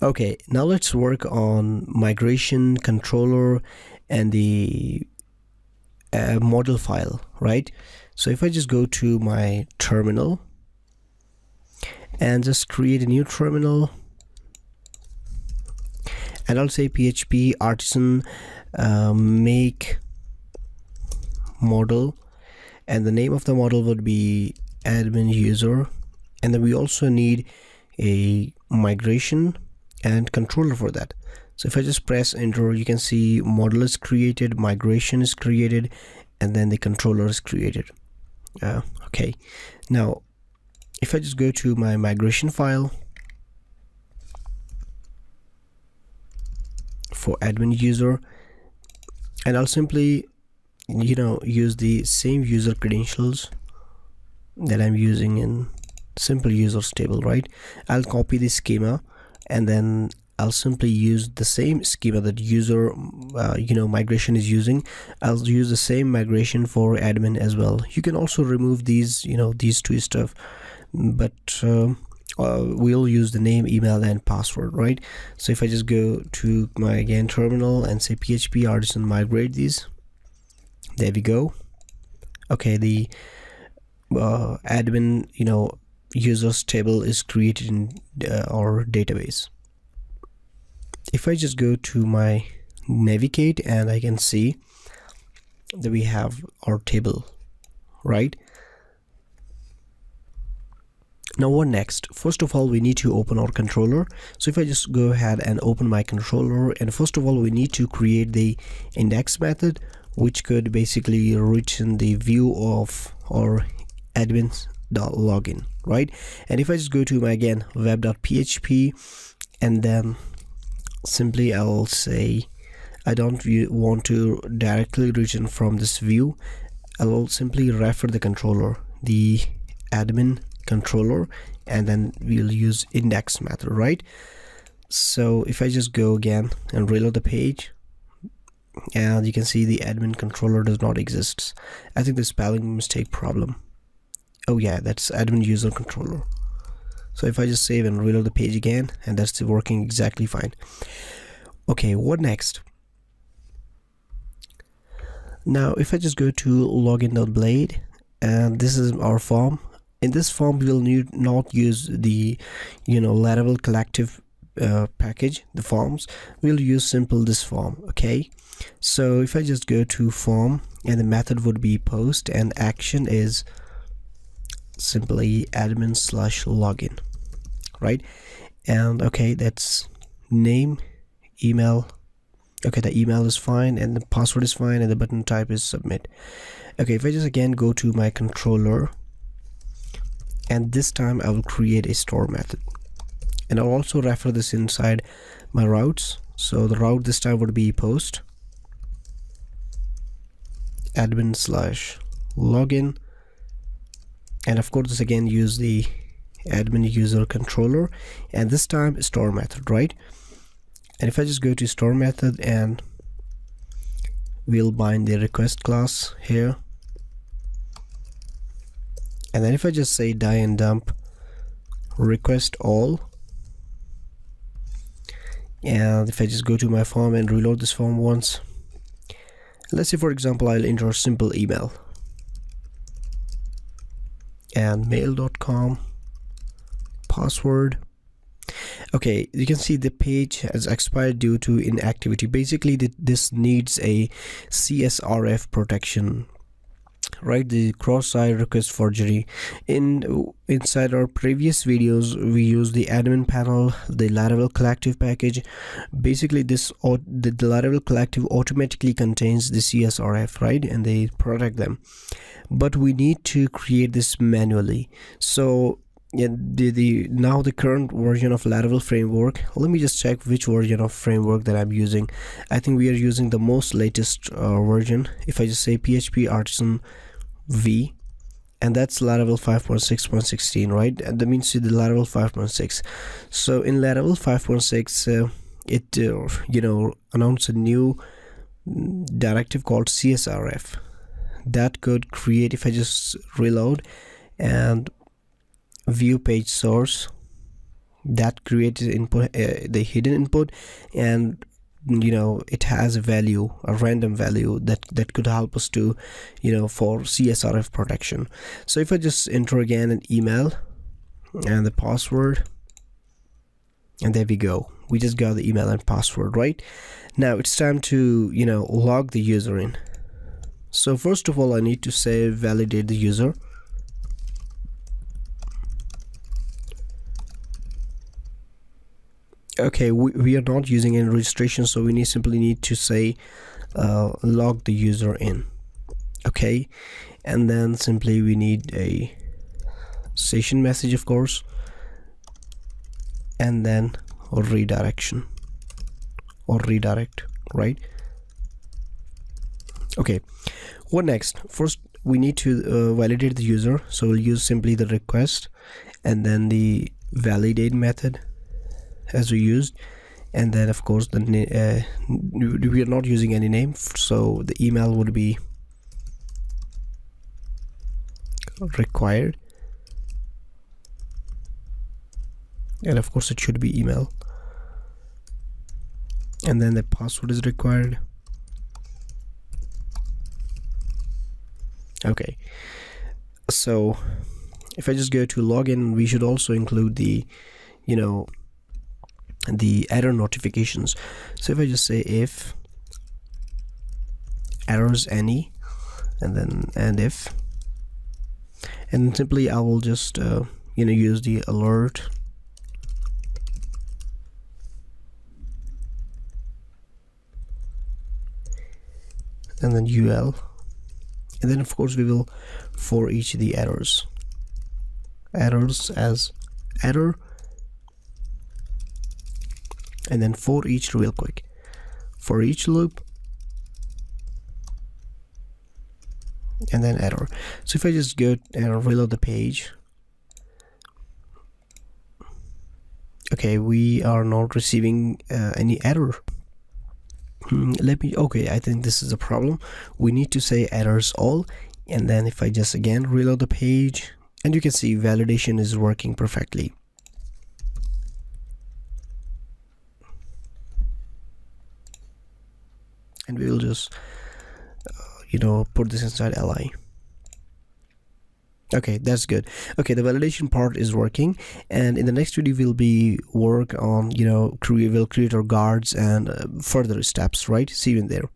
Okay, now let's work on migration controller and the model file, right? So if I just go to my terminal and just create a new terminal, and I'll say PHP artisan make model, and the name of the model would be admin user, and then we also need a migration and controller for that. So if I just press enter, you can see model is created, migration is created, and then the controller is created. Okay, now if I just go to my migration file for admin user, and I'll simply use the same user credentials that I'm using in simple users table, right? I'll copy the schema, and then I'll simply use the same schema that user migration is using. I'll use the same migration for admin as well. You can also remove these these two stuff, but we'll use the name, email, and password, right? So if I just go to my terminal and say PHP artisan migrate these, there we go. Okay, the admin users table is created in our database. If I just go to my navigate, and I can see that we have our table, right? Now what next? First of all, we need to open our controller. So if I just go ahead and open my controller, and first of all we need to create the index method, which could basically return the view of our admin.login, right? And if I just go to my web.php, and then simply I'll say I don't want to directly return from this view, I'll simply refer the controller, the admin controller, and then we'll use index method, right? So if I just go again and reload the page, and you can see the admin controller does not exist. I think the spelling mistake problem. Oh yeah, that's admin user controller. So if I just save and reload the page again, and that's working exactly fine. Okay, what next? Now if I just go to login.blade, and this is our form. In this form we will not use the Laravel collective package, the forms. We'll use simple this form. Okay, so if I just go to form, and the method would be post, and action is simply admin/login, right? And okay, that's name, email. Okay, the email is fine, and the password is fine, and the button type is submit. Okay, if I just again go to my controller, and this time I will create a store method, and I'll also refer this inside my routes. So the route this time would be post admin/login, and of course this again use the admin user controller, and this time store method, right? And if I just go to store method, and we'll bind the request class here, and then if I just say die and dump request all, and if I just go to my form and reload this form once, let's say for example I'll enter a simple email, and mail.com password. Okay, you can see the page has expired due to inactivity. Basically this needs a CSRF protection, right? The cross-site request forgery. Inside our previous videos we used the admin panel, the Laravel collective package. Basically the Laravel collective automatically contains the CSRF, right, and they protect them, but we need to create this manually. So yeah, now the current version of Laravel framework, let me just check which version of framework that I'm using. I think we are using the most latest version. If I just say PHP artisan v, and that's Laravel 5.6.16, right? And that means the Laravel 5.6. So in Laravel 5.6 it announced a new directive called CSRF that could create, if I just reload and view page source, that created input, the hidden input, and it has a value, a random value that could help us to for CSRF protection. So if I just enter again an email and the password, and there we go, we just got the email and password. Right now it's time to log the user in. So first of all, I need to say validate the user. Okay, we are not using any registration, so we simply need to say log the user in. Okay, and then simply we need a session message, of course, and then redirection or redirect. Right, okay, what next? First we need to validate the user, so we'll use simply the request and then the validate method as we used, and then of course the we are not using any name, so the email would be required, and of course it should be email, and then the password is required. Okay, so if I just go to login, we should also include the the error notifications. So if I just say if errors any, and then if, and simply I will just use the alert and then UL, and then of course we will for each of the errors as error, and then for each real quick for each loop, and then error. So if I just go and reload the page, okay, we are not receiving any error. Okay, I think this is a problem. We need to say errors all, and then if I just again reload the page, and you can see validation is working perfectly. And we will just put this inside li. Okay, that's good. Okay, the validation part is working, and in the next video we'll be work on we'll create our guards and further steps. Right, see you in there.